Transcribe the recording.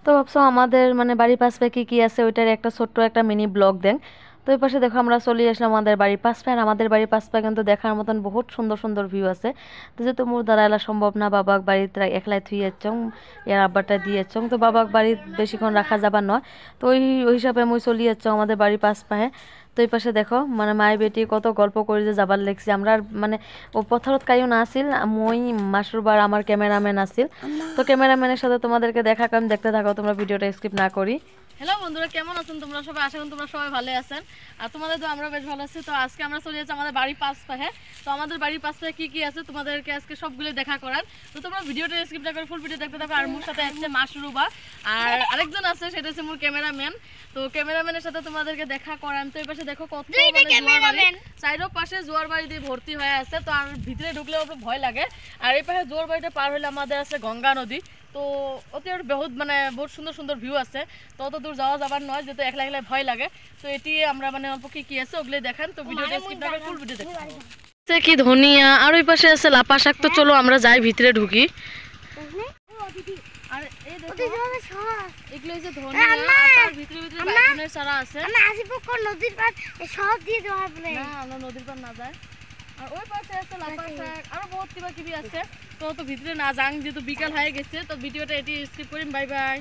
তো ভাবছো আমাদের মানে বাড়ির পাশে কি আছে ওইটার একটা ছোট্ট একটা মিনি ব্লগ দেন। তো এই পাশে দেখো আমরা চলে আসলাম আমাদের বাড়ির পাশে, আর আমাদের বাড়ির পাশে কিন্তু দেখার মতন বহুত সুন্দর সুন্দর ভিউ আছে। তো যেহেতু মোর দ্বারা এলা সম্ভব না, বাবাক বাড়িতে একলাই থুইয়েছং, এর আব্বারটা দিয়েছং, তো বাবাক বাড়ি বেশিক্ষণ রাখা যাবার নয়। তো ওই হিসাবে মুই চলে যাচ্ছ আমাদের বাড়ির পাশে। তো এই পাশে দেখো মানে মায়ের বেটি কত গল্প করে যে যাবার লেগছি আমরা, মানে ও পথারত কাইও না আসিল, মই মাসুরবার আমার ক্যামেরাম্যান আসিল। তো ক্যামেরাম্যানের সাথে তোমাদেরকে দেখা কাম দেখতে থাকো, তোমরা ভিডিওটা স্কিপ না করি। হ্যালো বন্ধুরা, কেমন আছেন তোমরা সবাই? আশা করি তোমরা সবাই ভালো আছেন, আর তোমাদের তো আমরা বেশ ভালো আছি। তো আজকে আমরা চলে যাচ্ছি আমাদের বাড়ির পাশে। তো আমাদের বাড়ির পাশে কি আছে তোমাদেরকে আজকে সবগুলো দেখা করার। তো তোমরা ভিডিওটা স্কিপ না করে ফুল ভিডিও দেখতে থাকো। আর মোর সাথে আছে মাসরুবা, আর আরেকজন আছে সেটা হচ্ছে মোর ক্যামেরাম্যান। তো ক্যামেরাম্যানের সাথে তোমাদেরকে দেখা করান। তো এই পাশে দেখো কত চাইরো পাশে জোয়ার বাড়ি দিয়ে ভর্তি হয়ে আছে। তো আর ভিতরে ঢুকলেও ভয় লাগে। আর এই পাশে জোয়ার বাড়িটা পার হলে আমাদের আছে গঙ্গা নদী। তো ওতে বহুত মানে বহুত সুন্দর সুন্দর ভিউ আছে। তো অত দূর যাওয়া যাবার নয়, যেহেতু একলা একলা ভয় লাগে। তো এটি আমরা মানে অল্প কি আছে ওগুলো দেখান। তো ভিডিওটা স্কিপ না করে ফুল ভিডিও দেখুন। কি ধনিয়া, আর ওই পাশে আছে লাপা শাক। তো চলো আমরা যাই ভিতরে ঢুকি। আর এই দেখো এগুলো হচ্ছে ধনিয়া, তার ভিতরে ভিতরে বাইগনের চারা আছে। আমি আসিব কোন নদীর পার সব দিয়ে দেওয়া বলে না, আমরা নদীর পার না যাই। আর ওই পাশে আছে লাপা শাক, আরো বহুত কিবা কিবি আছে। তো ভিতরে না যাং, যেহেতু বিকাল হয়ে গেছে। তো ভিডিওটা এটি স্কিপ করিম। Bye bye.